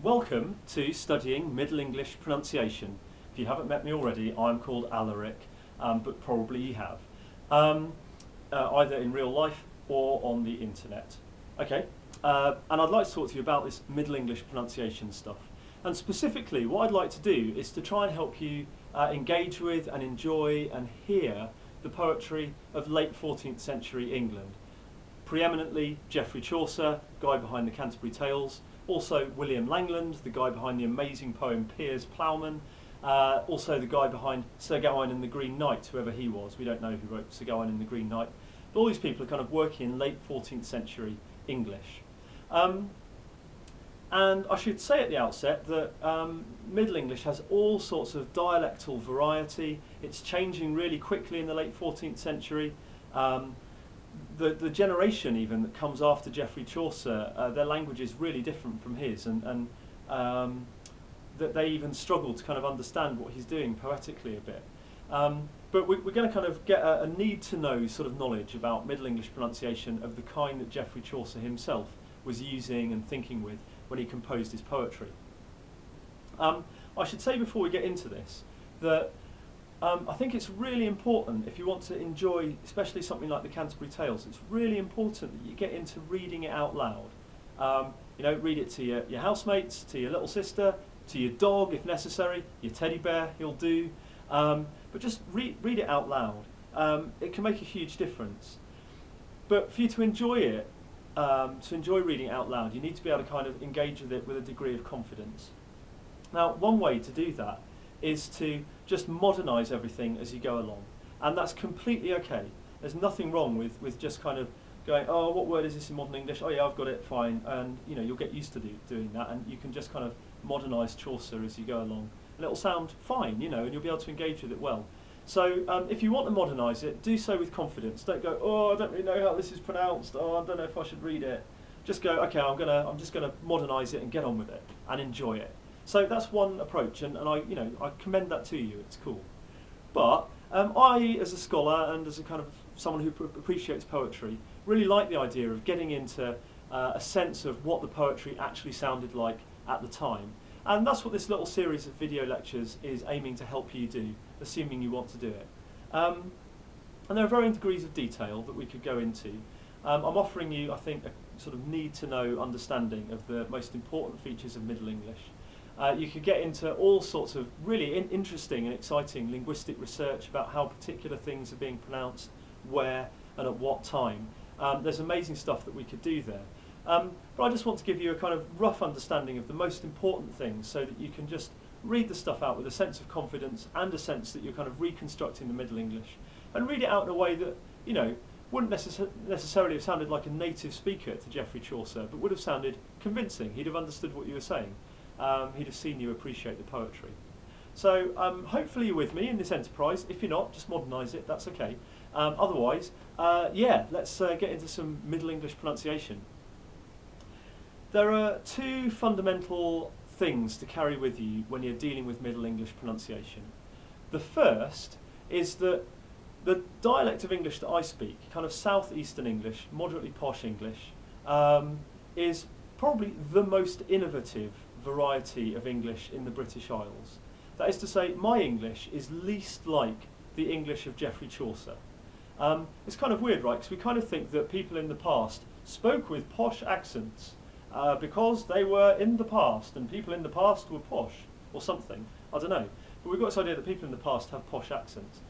Welcome to studying Middle English pronunciation. If you haven't met me already, I'm called Alaric, but probably you have, either in real life or on the internet. Okay, and I'd like to talk to you about this Middle English pronunciation stuff. And specifically, what I'd like to do is to try and help you engage with and enjoy and hear the poetry of late 14th century England. Preeminently Geoffrey Chaucer, guy behind the Canterbury Tales, also William Langland, the guy behind the amazing poem Piers Plowman, also the guy behind Sir Gawain and the Green Knight, whoever he was. We don't know who wrote Sir Gawain and the Green Knight. But all these people are kind of working in late 14th century English. And I should say at the outset that Middle English has all sorts of dialectal variety. It's changing really quickly in the late 14th century. The generation even that comes after Geoffrey Chaucer, their language is really different from his, and that they even struggle to kind of understand what he's doing poetically a bit. But we're going to kind of get a need-to-know sort of knowledge about Middle English pronunciation of the kind that Geoffrey Chaucer himself was using and thinking with when he composed his poetry. I should say before we get into this that I think it's really important, if you want to enjoy especially something like the Canterbury Tales, it's really important that you get into reading it out loud. Read it to your housemates, to your little sister, to your dog if necessary, your teddy bear, he'll do. But just read it out loud. It can make a huge difference. But for you to enjoy it, to enjoy reading it out loud, you need to be able to kind of engage with it with a degree of confidence. Now, one way to do that is to just modernise everything as you go along. And that's completely okay. There's nothing wrong with just kind of going, oh, what word is this in modern English? Oh yeah, I've got it, fine. And you'll get used to doing that, and you can just kind of modernise Chaucer as you go along. And it'll sound fine, and you'll be able to engage with it well. So if you want to modernise it, do so with confidence. Don't go, oh, I don't really know how this is pronounced. Oh, I don't know if I should read it. Just go, okay, I'm just gonna modernise it and get on with it and enjoy it. So that's one approach, and I commend that to you. It's cool. But I, as a scholar and as a kind of someone who appreciates poetry, really like the idea of getting into a sense of what the poetry actually sounded like at the time. And that's what this little series of video lectures is aiming to help you do, assuming you want to do it. And there are varying degrees of detail that we could go into. I'm offering you, I think, a sort of need-to-know understanding of the most important features of Middle English. You could get into all sorts of really interesting and exciting linguistic research about how particular things are being pronounced, where and at what time. There's amazing stuff that we could do there. But I just want to give you a kind of rough understanding of the most important things so that you can just read the stuff out with a sense of confidence and a sense that you're kind of reconstructing the Middle English. And read it out in a way that, wouldn't necessarily have sounded like a native speaker to Geoffrey Chaucer, but would have sounded convincing. He'd have understood what you were saying. He'd have seen you appreciate the poetry. So hopefully you're with me in this enterprise. If you're not, just modernise it, that's okay. Otherwise, let's get into some Middle English pronunciation. There are two fundamental things to carry with you when you're dealing with Middle English pronunciation. The first is that the dialect of English that I speak, kind of southeastern English, moderately posh English, is probably the most innovative variety of English in the British Isles. That is to say, my English is least like the English of Geoffrey Chaucer. It's kind of weird, right? Because we kind of think that people in the past spoke with posh accents because they were in the past, and people in the past were posh, or something. I don't know. But we've got this idea that people in the past have posh accents.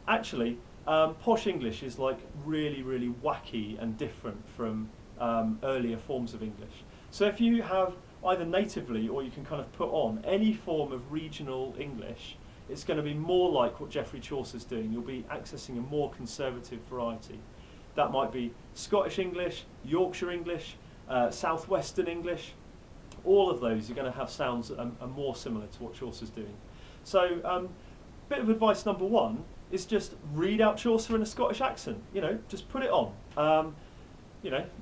Actually, posh English is like really, really wacky and different from earlier forms of English. So if you have either natively or you can kind of put on any form of regional English, it's going to be more like what Geoffrey Chaucer's doing. You'll be accessing a more conservative variety. That might be Scottish English, Yorkshire English, Southwestern English. All of those are going to have sounds that are more similar to what Chaucer's doing. So bit of advice number one is just read out Chaucer in a Scottish accent. Just put it on.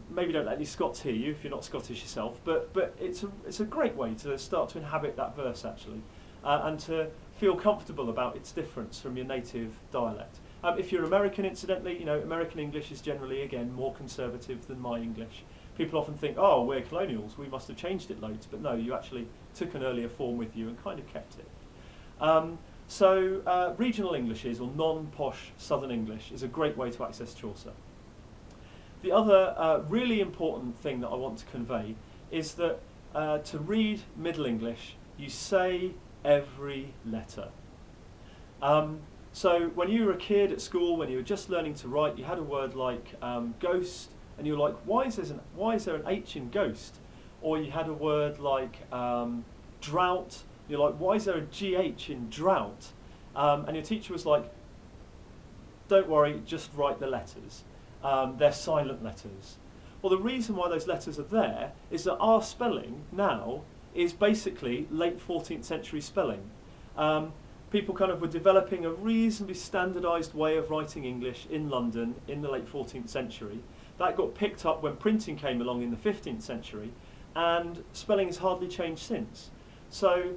Maybe don't let any Scots hear you if you're not Scottish yourself, but it's a great way to start to inhabit that verse actually, and to feel comfortable about its difference from your native dialect. If you're American, incidentally, American English is generally, again, more conservative than my English, People often think, oh, we're colonials, we must have changed it loads, but no, you actually took an earlier form with you and kind of kept it. Regional English or non-posh Southern English is a great way to access Chaucer. The other really important thing that I want to convey is that to read Middle English, you say every letter. So when you were a kid at school, when you were just learning to write, you had a word like ghost, and you were like, why is there an H in ghost? Or you had a word like drought, you're like, why is there a GH in drought? And your teacher was like, don't worry, just write the letters. They're silent letters. Well, the reason why those letters are there is that our spelling now is basically late 14th century spelling. People kind of were developing a reasonably standardised way of writing English in London in the late 14th century. That got picked up when printing came along in the 15th century, and spelling has hardly changed since. So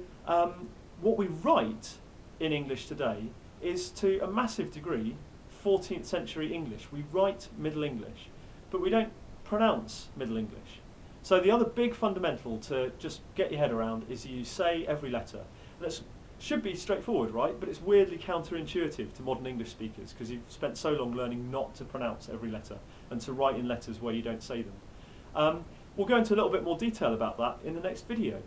what we write in English today is to a massive degree 14th century English. We write Middle English, but we don't pronounce Middle English. So the other big fundamental to just get your head around is you say every letter. That should be straightforward, right? But it's weirdly counterintuitive to modern English speakers because you've spent so long learning not to pronounce every letter and to write in letters where you don't say them. We'll go into a little bit more detail about that in the next video.